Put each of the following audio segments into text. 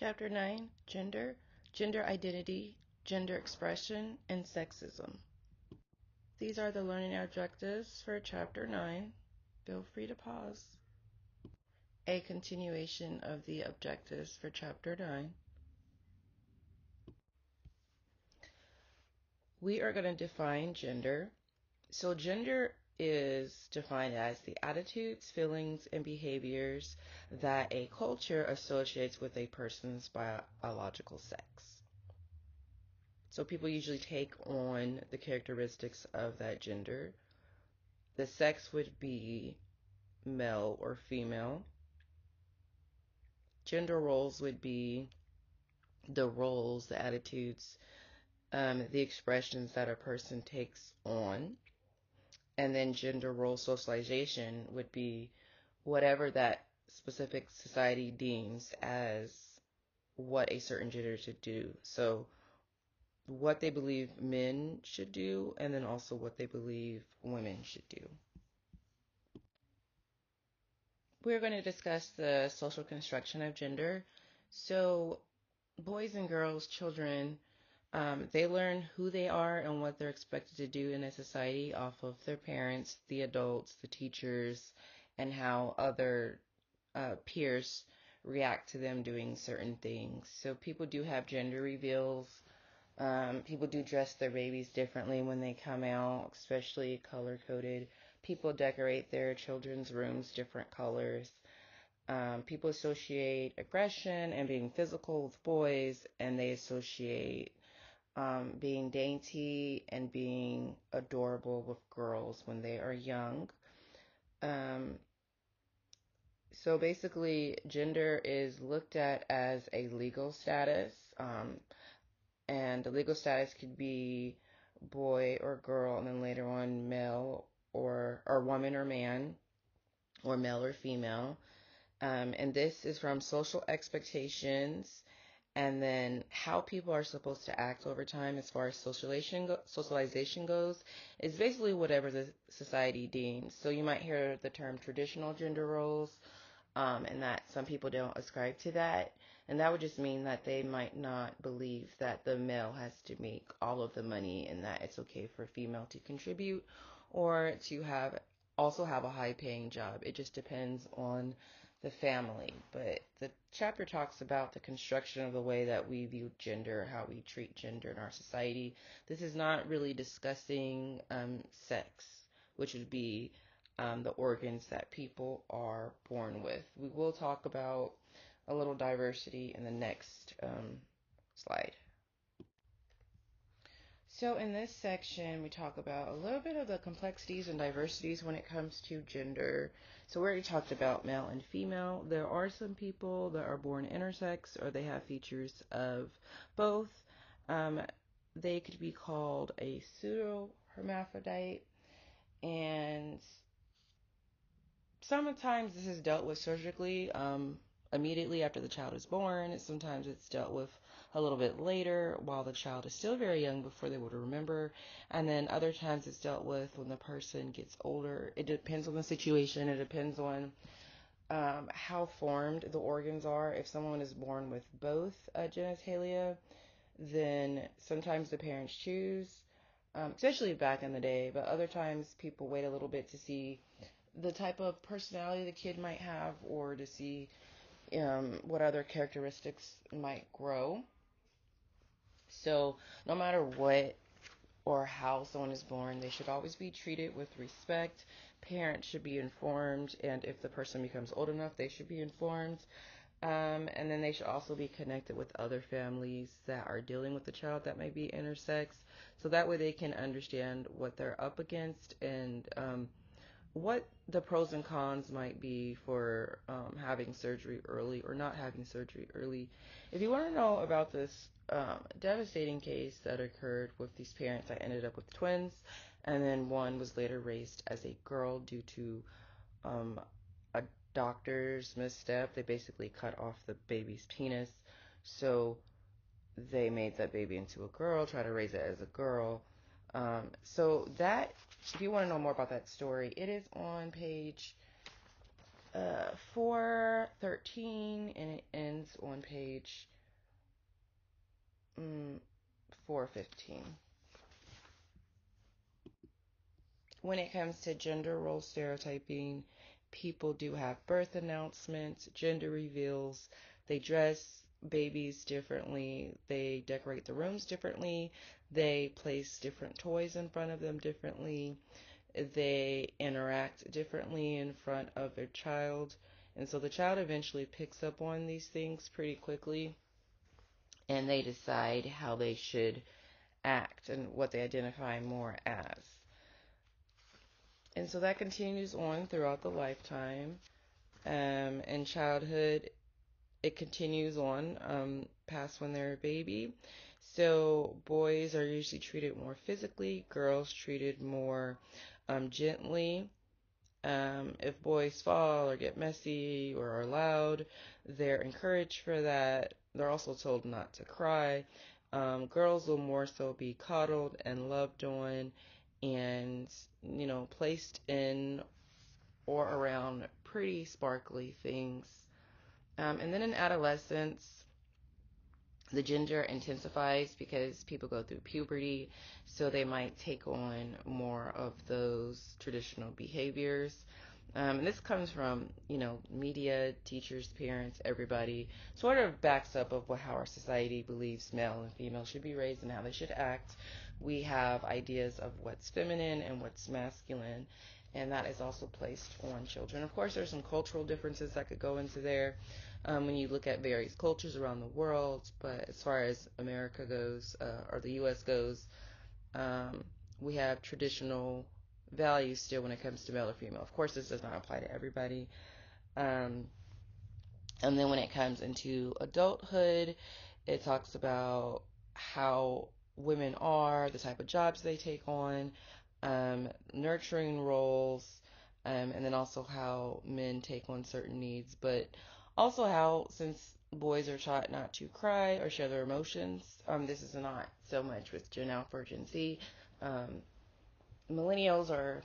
Chapter 9, Gender, Gender Identity, Gender Expression, and Sexism. These are the learning objectives for Chapter 9. Feel free to pause. A continuation of the objectives for Chapter 9. We are going to define gender. So gender is defined as the attitudes, feelings, and behaviors that a culture associates with a person's biological sex. So people usually take on the characteristics of that gender. The sex would be male or female. Gender roles would be the roles, the attitudes, the expressions that a person takes on. And then gender role socialization would be whatever that specific society deems as what a certain gender should do. So what they believe men should do, and then also what they believe women should do. We're going to discuss the social construction of gender. So boys and girls, children, they learn who they are and what they're expected to do in a society off of their parents, the adults, the teachers, and how other peers react to them doing certain things. So people do have gender reveals. People do dress their babies differently when they come out, especially color-coded. People decorate their children's rooms different colors. People associate aggression and being physical with boys, and they associate being dainty and being adorable with girls when they are young. So basically, gender is looked at as a legal status, and the legal status could be boy or girl, and then later on male or woman or man, or male or female. And this is from social expectations, and then how people are supposed to act over time as far as socialization goes is basically whatever the society deems. So you might hear the term traditional gender roles, and that some people don't ascribe to that. And that would just mean that they might not believe that the male has to make all of the money and that it's okay for a female to contribute or to also have a high paying job. It just depends on the family. But the chapter talks about the construction of the way that we view gender, how we treat gender in our society. This is not really discussing sex, which would be the organs that people are born with. We will talk about a little diversity in the next slide. So in this section, we talk about a little bit of the complexities and diversities when it comes to gender. So we already talked about male and female. There are some people that are born intersex, or they have features of both. They could be called a pseudo-hermaphrodite, and sometimes this is dealt with surgically immediately after the child is born. Sometimes it's dealt with a little bit later while the child is still very young before they would remember. And then other times it's dealt with when the person gets older. It depends on the situation. It depends on how formed the organs are. If someone is born with both genitalia, then sometimes the parents choose, especially back in the day, but other times people wait a little bit to see the type of personality the kid might have, or to see what other characteristics might grow. So no matter what or how someone is born, they should always be treated with respect. Parents should be informed, and if the person becomes old enough, they should be informed. And then they should also be connected with other families that are dealing with the child that may be intersex, so that way they can understand what they're up against and what the pros and cons might be for having surgery early or not having surgery early. If you want to know about this devastating case that occurred with these parents that ended up with twins, and then one was later raised as a girl due to a doctor's misstep. They basically cut off the baby's penis, so they made that baby into a girl, try to raise it as a girl. So that, if you want to know more about that story, it is on page 413, and it ends on page 415. When it comes to gender role stereotyping, people do have birth announcements, gender reveals, they dress babies differently, they decorate the rooms differently, they place different toys in front of them differently, they interact differently in front of their child. And so the child eventually picks up on these things pretty quickly, and they decide how they should act and what they identify more as. And so that continues on throughout the lifetime. In childhood, it continues on past when they're a baby. So boys are usually treated more physically, girls treated more gently. If boys fall or get messy or are loud, they're encouraged for that. They're also told not to cry. Girls will more so be coddled and loved on and, placed in or around pretty sparkly things. And then in adolescence, the gender intensifies because people go through puberty, so they might take on more of those traditional behaviors. And this comes from, media, teachers, parents, everybody. Sort of backs up of how our society believes male and female should be raised and how they should act. We have ideas of what's feminine and what's masculine, and that is also placed on children. Of course, there's some cultural differences that could go into there when you look at various cultures around the world. But as far as America goes, or the U.S. goes, we have traditional values still when it comes to male or female. Of course, this does not apply to everybody. And then when it comes into adulthood, it talks about how women are, the type of jobs they take on, nurturing roles, and then also how men take on certain needs, but also how, since boys are taught not to cry or share their emotions, this is not so much with Gen Alpha or Gen Z. Millennials are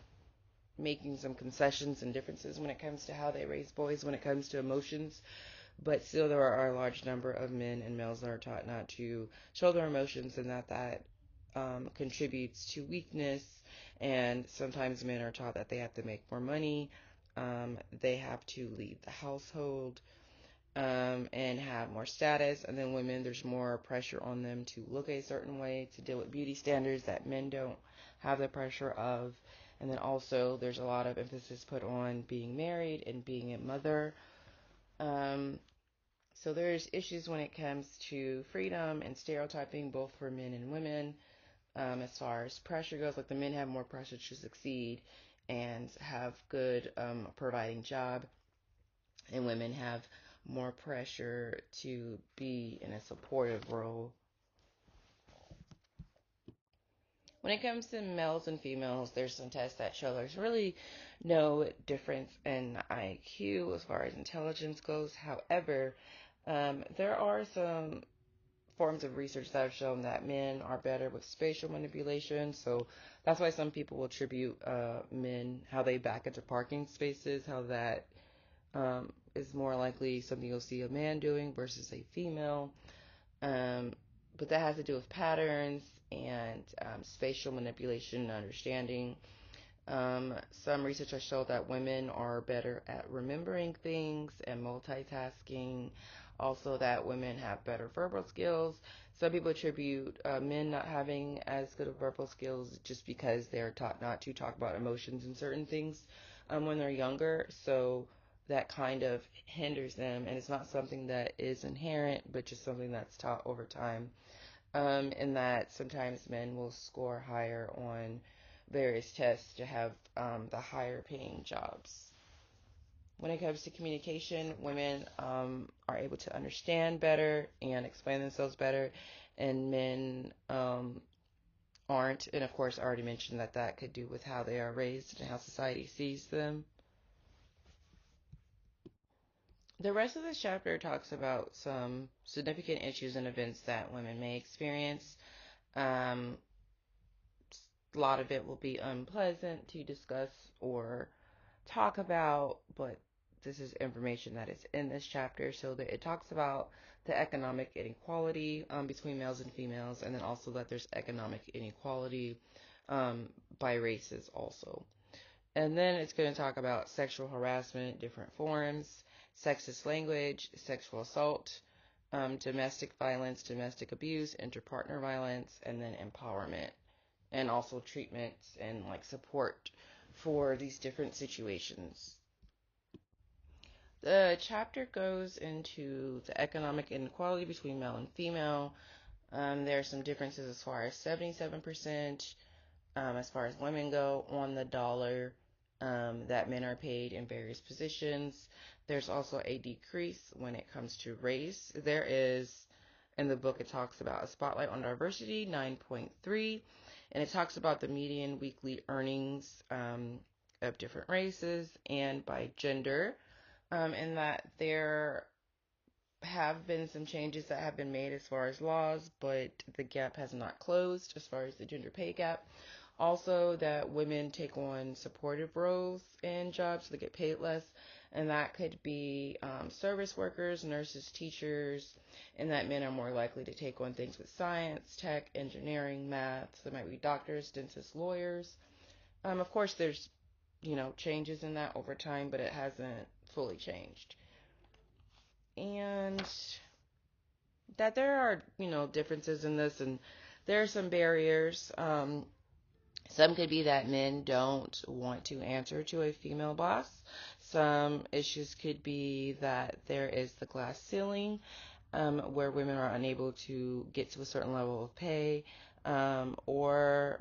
making some concessions and differences when it comes to how they raise boys when it comes to emotions, but still there are a large number of men and males that are taught not to show their emotions, and that contributes to weakness. And sometimes men are taught that they have to make more money, they have to lead the household, and have more status. And then women, there's more pressure on them to look a certain way, to deal with beauty standards that men don't have the pressure of. And then also there's a lot of emphasis put on being married and being a mother. So there's issues when it comes to freedom and stereotyping, both for men and women. As far as pressure goes, like the men have more pressure to succeed and have good providing job, and women have more pressure to be in a supportive role. When it comes to males and females, there's some tests that show there's really no difference in IQ as far as intelligence goes. However, there are some forms of research that have shown that men are better with spatial manipulation. So that's why some people will attribute men, how they back into parking spaces, how that is more likely something you'll see a man doing versus a female. But that has to do with patterns and spatial manipulation and understanding. Some research has shown that women are better at remembering things and multitasking. Also, that women have better verbal skills. Some people attribute men not having as good of verbal skills just because they're taught not to talk about emotions and certain things when they're younger. So that kind of hinders them, and it's not something that is inherent, but just something that's taught over time. And that sometimes men will score higher on various tests to have the higher paying jobs. When it comes to communication, women are able to understand better and explain themselves better, and men aren't. And of course, I already mentioned that could do with how they are raised and how society sees them. The rest of this chapter talks about some significant issues and events that women may experience. A lot of it will be unpleasant to discuss or talk about, but this is information that is in this chapter. So that it talks about the economic inequality between males and females, and then also that there's economic inequality by races also. And then it's going to talk about sexual harassment, different forms, sexist language, sexual assault, domestic violence, domestic abuse, interpartner violence, and then empowerment, and also treatments and like support for these different situations. The chapter goes into the economic inequality between male and female. There are some differences as far as 77%, as far as women go, on the dollar that men are paid in various positions. There's also a decrease when it comes to race. There is, in the book, it talks about a spotlight on diversity, 9.3, and it talks about the median weekly earnings of different races and by gender, and that there have been some changes that have been made as far as laws, but the gap has not closed as far as the gender pay gap. Also, that women take on supportive roles in jobs, so they get paid less, and that could be service workers, nurses, teachers, and that men are more likely to take on things with science, tech, engineering, math. So there might be doctors, dentists, lawyers. Of course, there's changes in that over time, but it hasn't fully changed. And that there are differences in this, and there are some barriers. Some could be that men don't want to answer to a female boss. Some issues could be that there is the glass ceiling, where women are unable to get to a certain level of pay or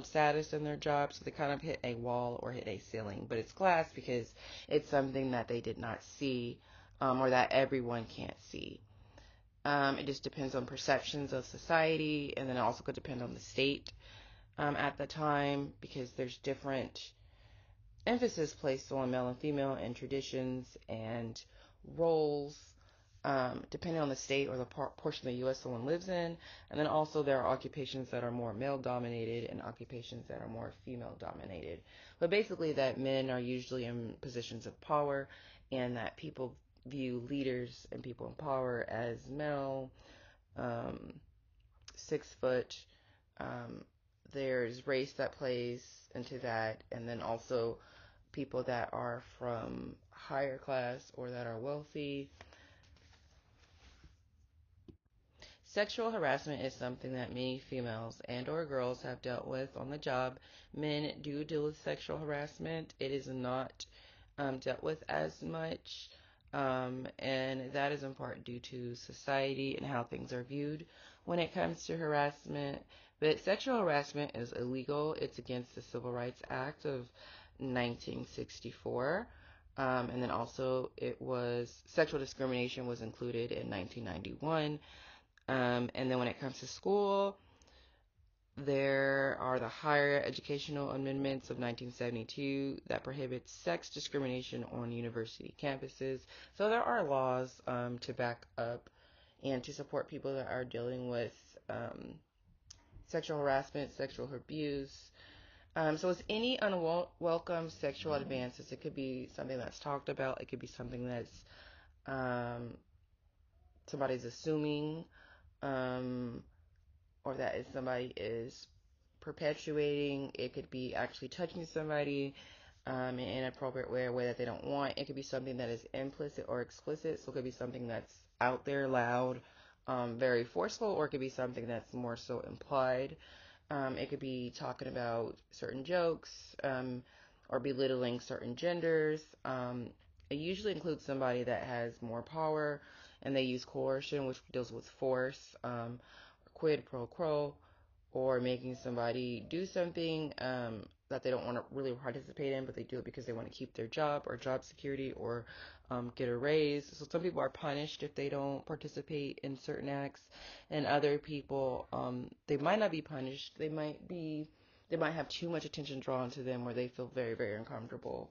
status in their job, so they kind of hit a wall or hit a ceiling. But it's glass because it's something that they did not see or that everyone can't see. It just depends on perceptions of society, and then it also could depend on the state at the time, because there's different emphasis placed on male and female and traditions and roles depending on the state or the portion of the U.S. someone lives in. And then also there are occupations that are more male dominated and occupations that are more female dominated. But basically that men are usually in positions of power, and that people view leaders and people in power as male, 6 foot. There's race that plays into that, and then also people that are from higher class or that are wealthy. Sexual harassment is something that many females and or girls have dealt with on the job. Men do deal with sexual harassment. It is not dealt with as much, and that is in part due to society and how things are viewed when it comes to harassment. But sexual harassment is illegal. It's against the Civil Rights Act of 1964. And then also sexual discrimination was included in 1991. And then when it comes to school, there are the Higher Educational Amendments of 1972 that prohibits sex discrimination on university campuses. So there are laws to back up and to support people that are dealing with sexual harassment, sexual abuse. So it's any unwelcome sexual advances. It could be something that's talked about. It could be something that's somebody's assuming, or that somebody is perpetuating. It could be actually touching somebody in an inappropriate way, a way that they don't want. It could be something that is implicit or explicit. So it could be something that's out there, loud, very forceful, or it could be something that's more so implied. It could be talking about certain jokes or belittling certain genders. It usually includes somebody that has more power, and they use coercion, which deals with force, quid pro quo, or making somebody do something that they don't want to really participate in, but they do it because they want to keep their job or job security or get a raise. So some people are punished if they don't participate in certain acts, and other people, they might not be punished. They might have too much attention drawn to them where they feel very, very uncomfortable.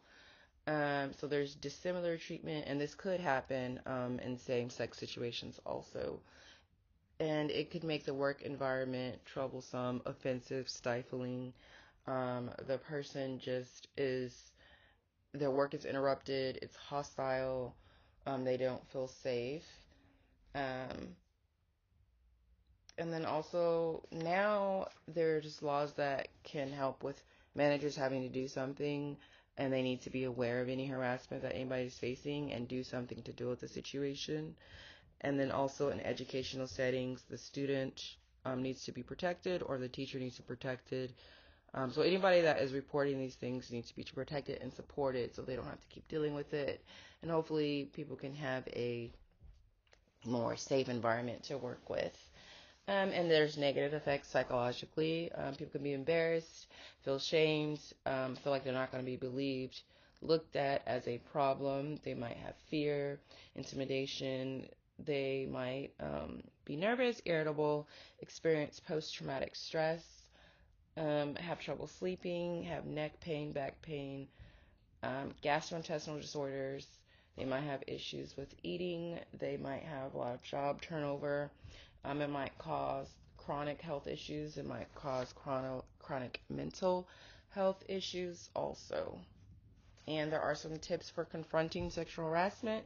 So there's dissimilar treatment, and this could happen in same-sex situations also. And it could make the work environment troublesome, offensive, stifling. The person just is their work is interrupted, it's hostile, they don't feel safe. Um, and then also now there are just laws that can help with managers having to do something, and they need to be aware of any harassment that anybody's facing and do something to deal with the situation. And then also in educational settings, the student needs to be protected, or the teacher needs to be protected. So anybody that is reporting these things needs to be protected and supported so they don't have to keep dealing with it. And hopefully people can have a more safe environment to work with. And there's negative effects psychologically. People can be embarrassed, feel shamed, feel like they're not going to be believed, looked at as a problem. They might have fear, intimidation. They might be nervous, irritable, experience post-traumatic stress, have trouble sleeping, have neck pain, back pain, gastrointestinal disorders. They might have issues with eating. They might have a lot of job turnover. It might cause chronic health issues. It might cause chronic mental health issues also. And there are some tips for confronting sexual harassment,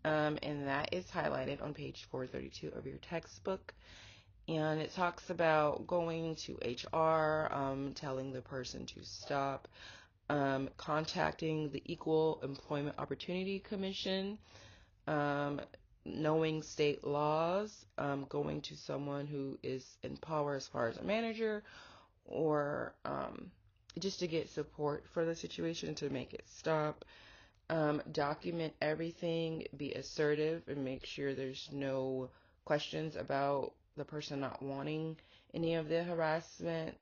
and that is highlighted on page 432 of your textbook. And it talks about going to HR, telling the person to stop, contacting the Equal Employment Opportunity Commission, knowing state laws, going to someone who is in power as far as a manager, or just to get support for the situation to make it stop. Document everything, be assertive, and make sure there's no questions about the person not wanting any of the harassment.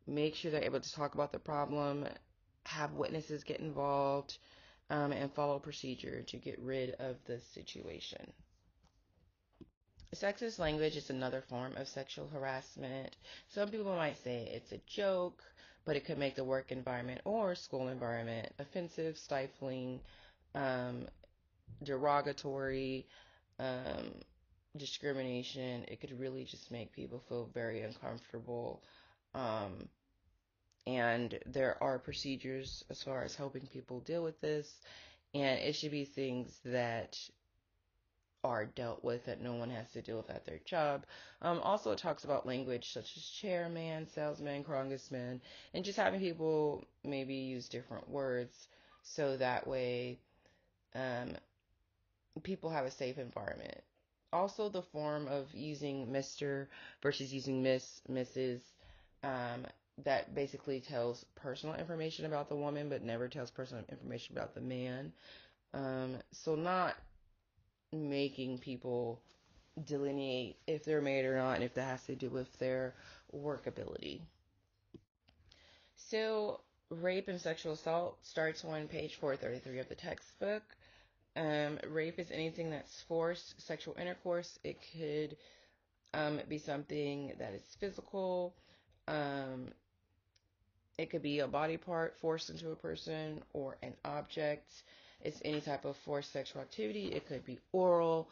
Make sure they're able to talk about the problem, have witnesses get involved, and follow procedure to get rid of the situation. Sexist language is another form of sexual harassment. Some people might say it's a joke, but it could make the work environment or school environment offensive, stifling, derogatory, um, discrimination. It could really just make people feel very uncomfortable. Um, and there are procedures as far as helping people deal with this, and it should be things that are dealt with that no one has to deal with at their job. Also, it talks about language such as chairman, salesman, congressman, and just having people maybe use different words so that way people have a safe environment. Also, the form of using Mr. versus using Miss, Mrs. That basically tells personal information about the woman, but never tells personal information about the man. So not making people delineate if they're married or not, and if that has to do with their workability. So, rape and sexual assault starts on page 433 of the textbook. Rape is anything that's forced sexual intercourse. It could be something that is physical. Um, it could be a body part forced into a person or an object. It's any type of forced sexual activity. It could be oral,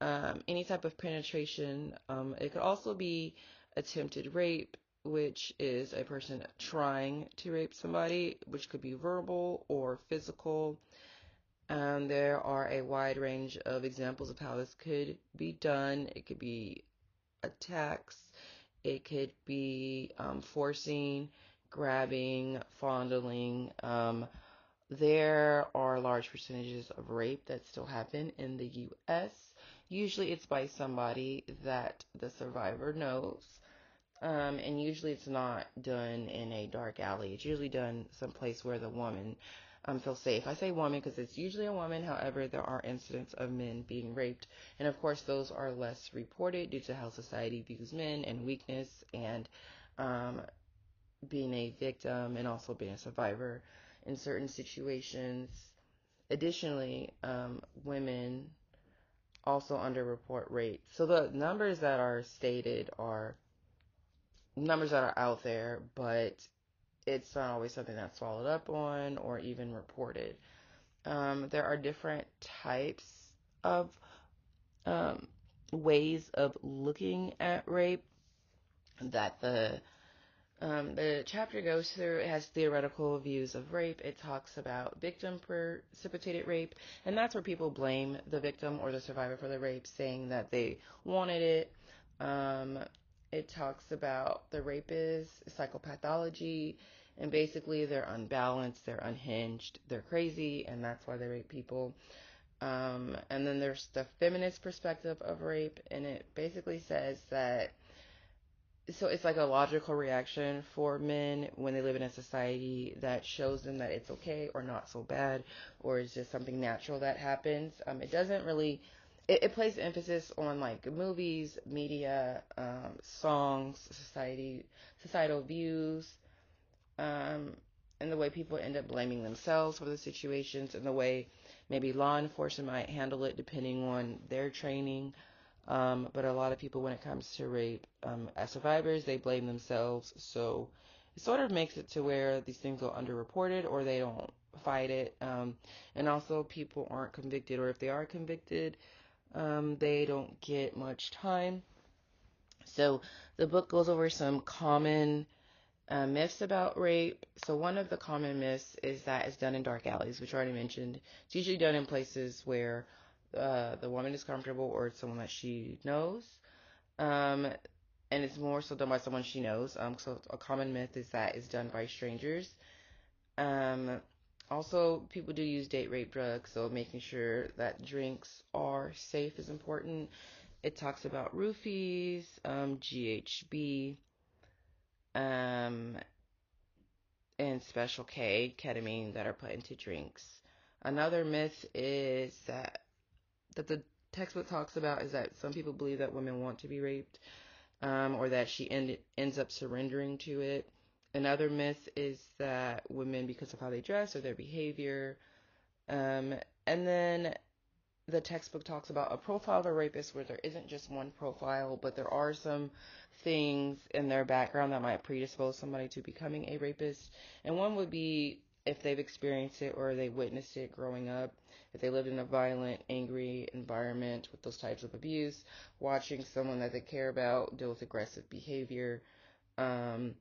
any type of penetration. It could also be attempted rape, which is a person trying to rape somebody, which could be verbal or physical. There are a wide range of examples of how this could be done. It could be attacks. It could be forcing, grabbing, fondling. There are large percentages of rape that still happen in the U.S. Usually it's by somebody that the survivor knows. And usually it's not done in a dark alley. It's usually done someplace where the woman feels safe. I say woman because it's usually a woman. However, there are incidents of men being raped. And of course, those are less reported due to how society views men and weakness and being a victim and also being a survivor in certain situations. Additionally, women also underreport rape. So the numbers that are stated are numbers that are out there, but it's not always something that's followed up on or even reported. There are different types of ways of looking at rape that the The chapter goes through, it has theoretical views of rape. It talks about victim precipitated rape, and that's where people blame the victim or the survivor for the rape, saying that they wanted it. Um, it talks about the rapist, psychopathology, and basically they're unbalanced, they're unhinged, they're crazy, and that's why they rape people. And then there's the feminist perspective of rape, and it basically says that so it's like a logical reaction for men when they live in a society that shows them that it's okay or not so bad, or it's just something natural that happens. It doesn't really, it places emphasis on like movies, media, songs, societal views, um, and the way people end up blaming themselves for the situations, and the way maybe law enforcement might handle it depending on their training. But a lot of people, when it comes to rape, as survivors, they blame themselves. So it sort of makes it to where these things go underreported or they don't fight it. And also, people aren't convicted, or if they are convicted, they don't get much time. So the book goes over some common myths about rape. So one of the common myths is that it's done in dark alleys, which I already mentioned. It's usually done in places where the woman is comfortable or it's someone that she knows. Um, and it's more so done by someone she knows. So a common myth is that it's done by strangers. Um, Also, people do use date rape drugs, so making sure that drinks are safe is important. It talks about roofies, GHB, um, and Special K, ketamine, that are put into drinks. Another myth is that the textbook talks about is that some people believe that women want to be raped, or that ends up surrendering to it. Another myth is that women, because of how they dress or their behavior, um, and then the textbook talks about a profile of a rapist where there isn't just one profile, but there are some things in their background that might predispose somebody to becoming a rapist. And one would be if they've experienced it or they witnessed it growing up, if they lived in a violent, angry environment with those types of abuse, watching someone that they care about deal with aggressive behavior. Um,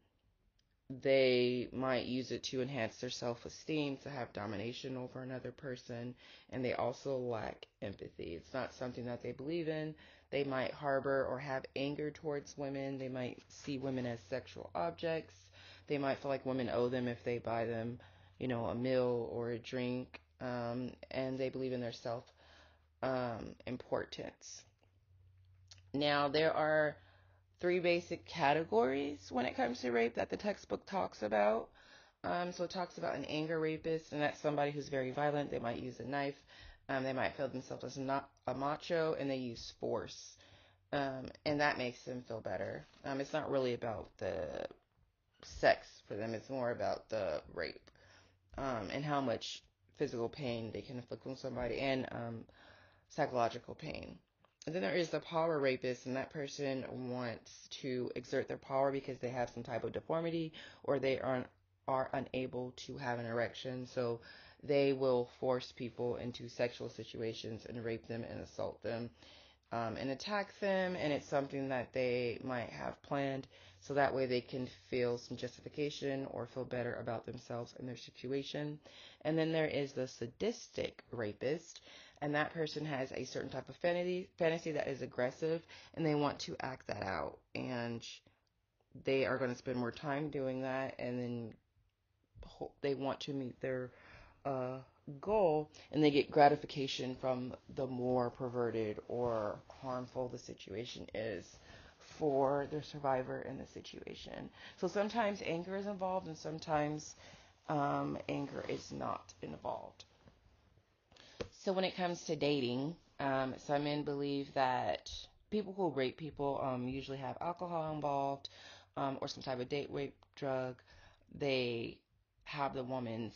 they might use it to enhance their self-esteem, to have domination over another person, and they also lack empathy. It's not something that they believe in. They might harbor or have anger towards women. They might see women as sexual objects. They might feel like women owe them if they buy them, a meal or a drink, and they believe in their self importance. Now, there are three basic categories when it comes to rape that the textbook talks about. So it talks about an anger rapist, and that's somebody who's very violent. They might use a knife. They might feel themselves as not a macho, and they use force. And that makes them feel better. It's not really about the sex for them. It's more about the rape, and how much physical pain they can inflict on somebody, and psychological pain. And then there is the power rapist, and that person wants to exert their power because they have some type of deformity or they are unable to have an erection. So they will force people into sexual situations and rape them and assault them, and attack them. And it's something that they might have planned so that way they can feel some justification or feel better about themselves and their situation. And then there is the sadistic rapist, and that person has a certain type of fantasy that is aggressive, and they want to act that out, and they are going to spend more time doing that, and then they want to meet their uh, goal, and they get gratification from the more perverted or harmful the situation is for the survivor in the situation. So sometimes anger is involved, and sometimes anger is not involved. So when it comes to dating, some men believe that people who rape people usually have alcohol involved, or some type of date rape drug. They have the woman's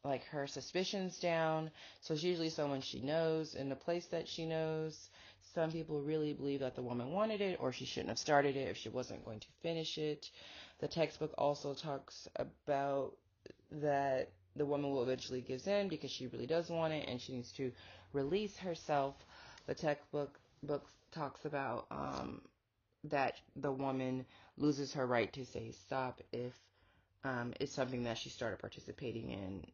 like her suspicions down. So it's usually someone she knows in the place that she knows. Some people really believe that the woman wanted it, or she shouldn't have started it if she wasn't going to finish it. The textbook also talks about that the woman will eventually gives in because she really does want it and she needs to release herself. The textbook talks about that the woman loses her right to say stop if it's something that she started participating in,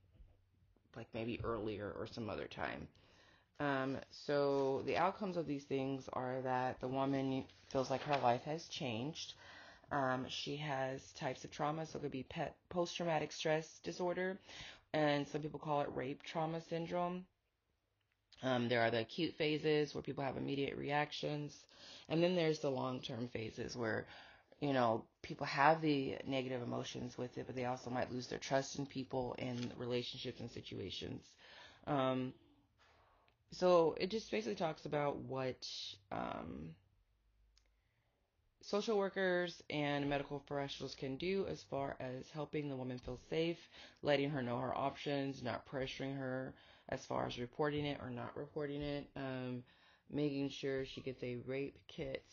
like maybe earlier or some other time. So the outcomes of these things are that the woman feels like her life has changed. She has types of trauma, so it could be post-traumatic stress disorder, and some people call it rape trauma syndrome. There are the acute phases where people have immediate reactions, and then there's the long-term phases where, people have the negative emotions with it, but they also might lose their trust in people and relationships and situations. Um, so it just basically talks about what social workers and medical professionals can do as far as helping the woman feel safe, letting her know her options, not pressuring her as far as reporting it or not reporting it, making sure she gets a rape kit,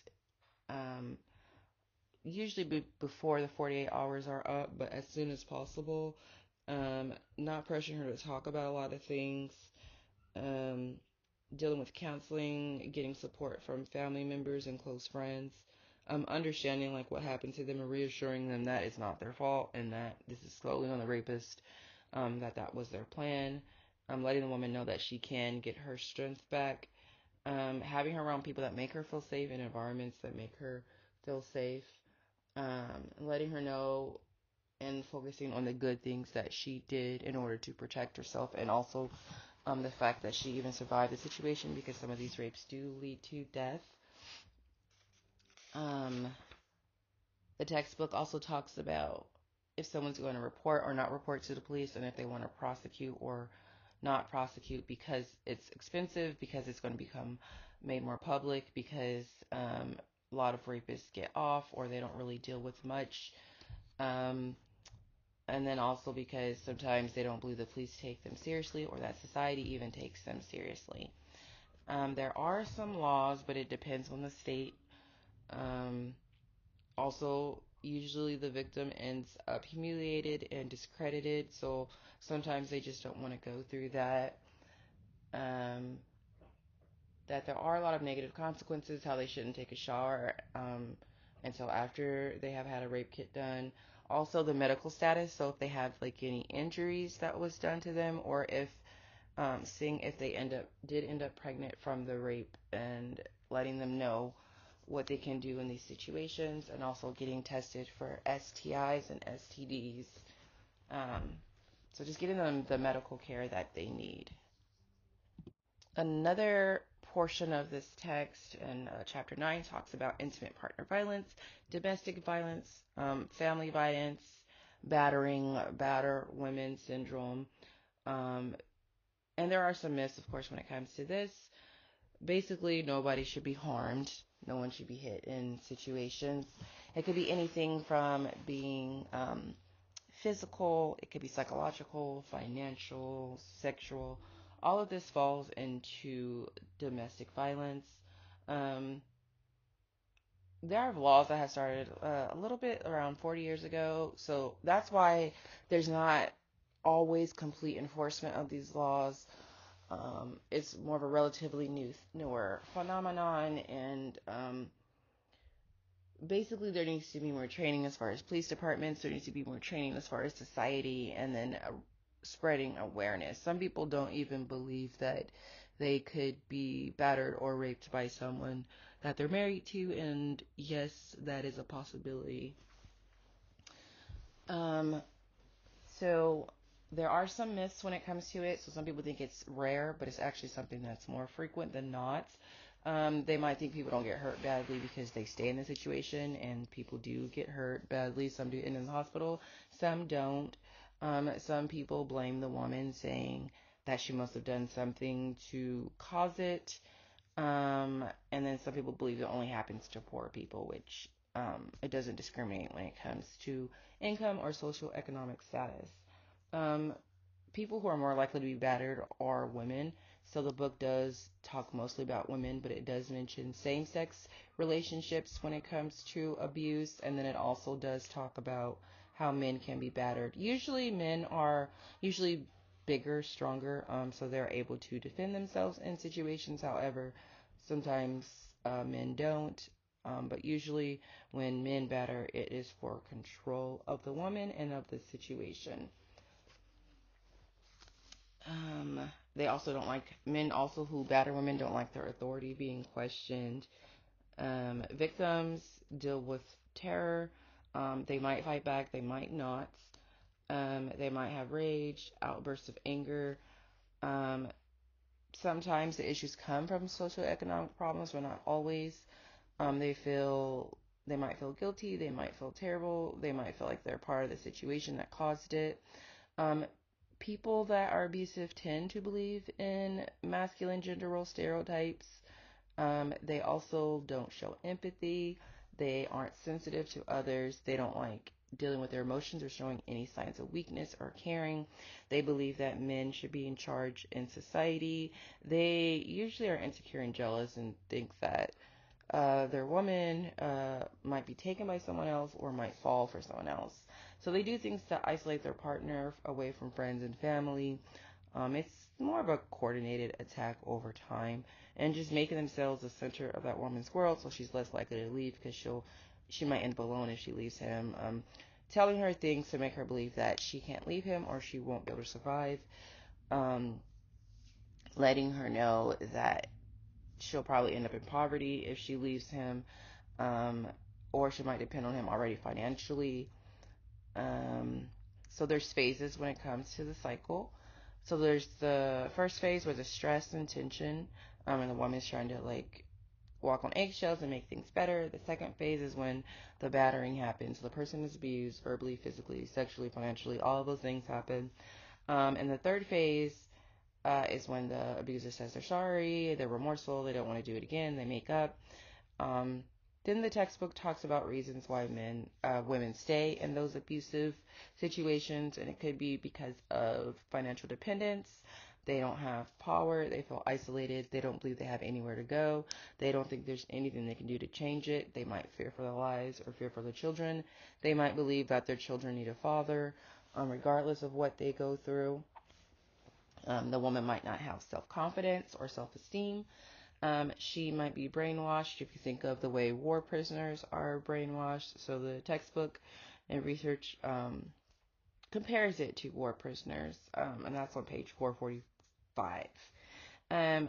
usually before the 48 hours are up, but as soon as possible, not pressuring her to talk about a lot of things, um, dealing with counseling, getting support from family members and close friends, understanding like what happened to them and reassuring them that it's not their fault and that this is solely on the rapist, that was their plan, letting the woman know that she can get her strength back, having her around people that make her feel safe in environments that make her feel safe, letting her know and focusing on the good things that she did in order to protect herself, and also the fact that she even survived the situation, because some of these rapes do lead to death. The textbook also talks about if someone's going to report or not report to the police, and if they want to prosecute or not prosecute, because it's expensive, because it's going to become made more public, because a lot of rapists get off or they don't really deal with much. And then also because sometimes they don't believe the police take them seriously, or that society even takes them seriously. There are some laws, but it depends on the state. Also, usually the victim ends up humiliated and discredited, so sometimes they just don't want to go through that. That there are a lot of negative consequences, how they shouldn't take a shower until after they have had a rape kit done. Also, the medical status, so if they have like any injuries that was done to them, or if seeing if they did end up pregnant from the rape, and letting them know what they can do in these situations, and also getting tested for STIs and STDs. So just getting them the medical care that they need. Another portion of this text in chapter 9 talks about intimate partner violence, domestic violence, family violence, batter women syndrome. And there are some myths, of course, when it comes to this. Basically, nobody should be harmed. No one should be hit in situations. It could be anything from being physical, it could be psychological, financial, sexual. All of this falls into domestic violence. Um, there are laws that have started a little bit around 40 years ago, so that's why there's not always complete enforcement of these laws. It's more of a relatively newer phenomenon, and basically there needs to be more training as far as police departments. There needs to be more training as far as society, and then spreading awareness. Some people don't even believe that they could be battered or raped by someone that they're married to, and yes, that is a possibility. So there are some myths when it comes to it. So some people think it's rare, but it's actually something that's more frequent than not. They might think people don't get hurt badly because they stay in the situation, and people do get hurt badly. Some do end in the hospital, some don't. Some people blame the woman, saying that she must have done something to cause it. And then some people believe it only happens to poor people, which it doesn't discriminate when it comes to income or social economic status. Um, People who are more likely to be battered are women. So the book does talk mostly about women, but it does mention same-sex relationships when it comes to abuse, and then it also does talk about how men can be battered. Usually men are bigger, stronger, so they're able to defend themselves in situations. However, sometimes men don't. But usually when men batter, it is for control of the woman and of the situation. They also don't like, men also who batter women don't like their authority being questioned. Victims deal with terror. They might fight back, they might not. They might have rage, outbursts of anger. Sometimes the issues come from socioeconomic problems, but not always. They might feel guilty, they might feel terrible, they might feel like they're part of the situation that caused it. People that are abusive tend to believe in masculine gender role stereotypes. They also don't show empathy. They aren't sensitive to others. They don't like dealing with their emotions or showing any signs of weakness or caring. They believe that men should be in charge in society. They usually are insecure and jealous and think that their woman might be taken by someone else or might fall for someone else. So they do things to isolate their partner away from friends and family. It's more of a coordinated attack over time and just making themselves the center of that woman's world, so she's less likely to leave because she might end up alone if she leaves him. Telling her things to make her believe that she can't leave him or she won't be able to survive. Letting her know that she'll probably end up in poverty if she leaves him, or she might depend on him already financially. So there's phases when it comes to the cycle. So there's the first phase where the stress and tension, and the woman's trying to like walk on eggshells and make things better. The second phase is when the battering happens. The person is abused verbally, physically, sexually, financially. All of those things happen. And the third phase is when the abuser says they're sorry, they're remorseful, they don't want to do it again, they make up. Then the textbook talks about reasons why women stay in those abusive situations, and it could be because of financial dependence. They don't have power, they feel isolated, they don't believe they have anywhere to go, they don't think there's anything they can do to change it, they might fear for their lives or fear for their children, they might believe that their children need a father, regardless of what they go through. The woman might not have self-confidence or self-esteem. She might be brainwashed if you think of the way war prisoners are brainwashed. So the textbook and research compares it to war prisoners, and that's on page 445.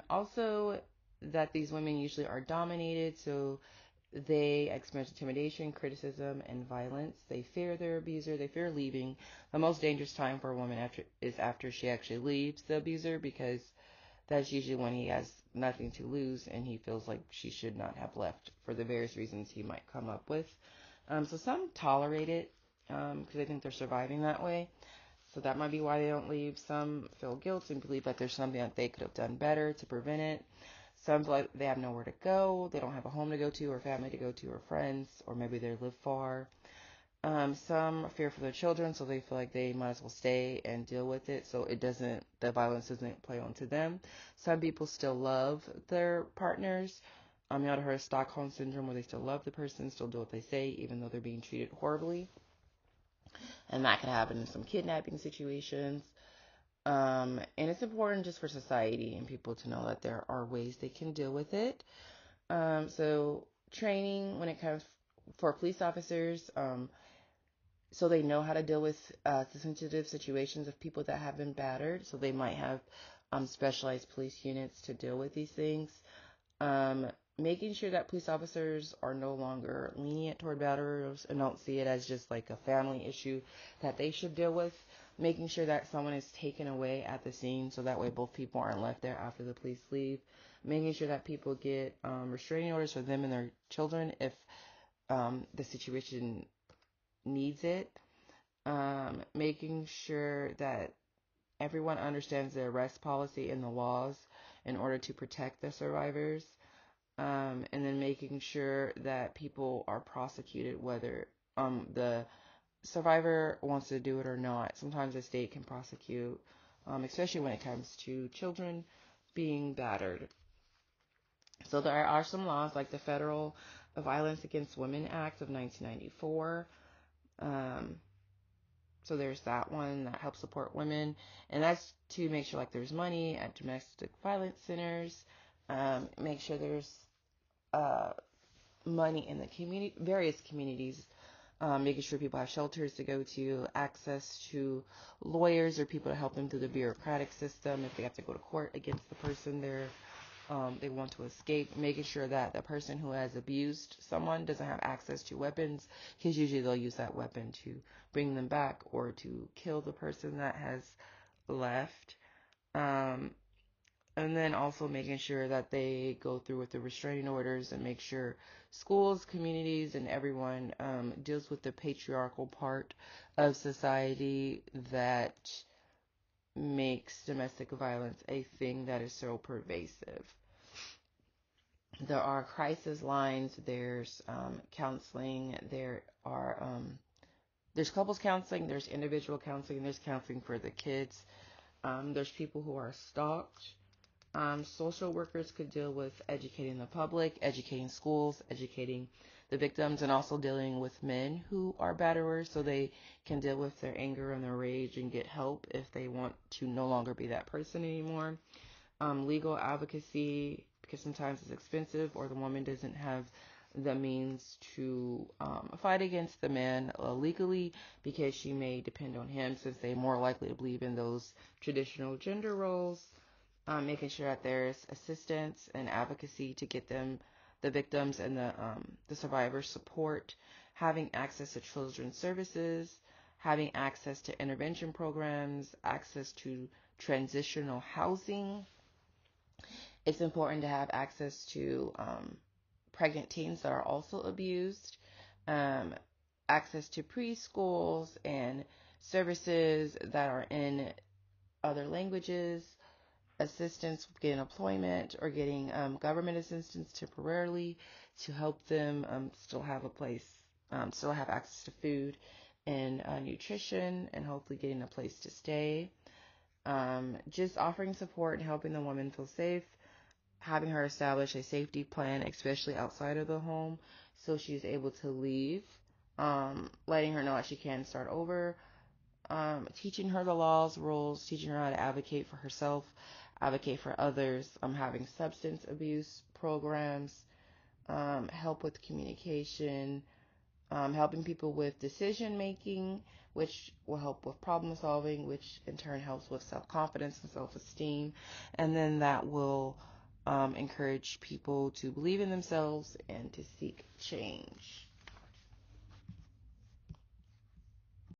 Also, that these women usually are dominated, so they experience intimidation, criticism, and violence. They fear their abuser. They fear leaving. The most dangerous time for a woman is after she actually leaves the abuser, because that's usually when he has nothing to lose and he feels like she should not have left for the various reasons he might come up with. So some tolerate it because they think they're surviving that way. So that might be why they don't leave. Some feel guilt and believe that there's something that they could have done better to prevent it. Some feel like they have nowhere to go. They don't have a home to go to or family to go to or friends, or maybe they live far. Some fear for their children, so they feel like they might as well stay and deal with it, so the violence doesn't play onto them. Some people still love their partners. You might have heard of Stockholm Syndrome, where they still love the person, still do what they say, even though they're being treated horribly. And that could happen in some kidnapping situations. And it's important just for society and people to know that there are ways they can deal with it. So training when it comes for police officers, so they know how to deal with the sensitive situations of people that have been battered. So they might have specialized police units to deal with these things. Making sure that police officers are no longer lenient toward batterers and don't see it as just like a family issue that they should deal with. Making sure that someone is taken away at the scene so that way both people aren't left there after the police leave. Making sure that people get restraining orders for them and their children if the situation needs it. Making sure that everyone understands the arrest policy and the laws in order to protect the survivors. And then making sure that people are prosecuted whether the survivor wants to do it or not. Sometimes the state can prosecute, especially when it comes to children being battered. So there are some laws like the Federal Violence Against Women Act of 1994. So there's that one that helps support women, and that's to make sure like there's money at domestic violence centers, make sure there's money in the community, various communities, making sure people have shelters to go to, access to lawyers or people to help them through the bureaucratic system if they have to go to court against the person they want to escape, making sure that the person who has abused someone doesn't have access to weapons, because usually they'll use that weapon to bring them back or to kill the person that has left. And then also making sure that they go through with the restraining orders and make sure schools, communities, and everyone deals with the patriarchal part of society that makes domestic violence a thing that is so pervasive. There are crisis lines, there's counseling, there's couples counseling, there's individual counseling, there's counseling for the kids. There's people who are stalked. Social workers could deal with educating the public, educating schools, educating the victims, and also dealing with men who are batterers so they can deal with their anger and their rage and get help if they want to no longer be that person anymore. Legal advocacy, because sometimes it's expensive or the woman doesn't have the means to fight against the man legally because she may depend on him since they're more likely to believe in those traditional gender roles. Making sure that there's assistance and advocacy to get them, the victims and the survivors, support, having access to children's services, having access to intervention programs, access to transitional housing. It's important to have access to pregnant teens that are also abused, access to preschools and services that are in other languages, assistance with getting employment or getting government assistance temporarily to help them still have a place, still have access to food and nutrition, and hopefully getting a place to stay. Just offering support and helping the woman feel safe, having her establish a safety plan, especially outside of the home, so she's able to leave, letting her know that she can start over, teaching her the laws, rules, teaching her how to advocate for herself, advocate for others, having substance abuse programs, help with communication, helping people with decision making, which will help with problem solving, which in turn helps with self-confidence and self-esteem, and then that will encourage people to believe in themselves and to seek change.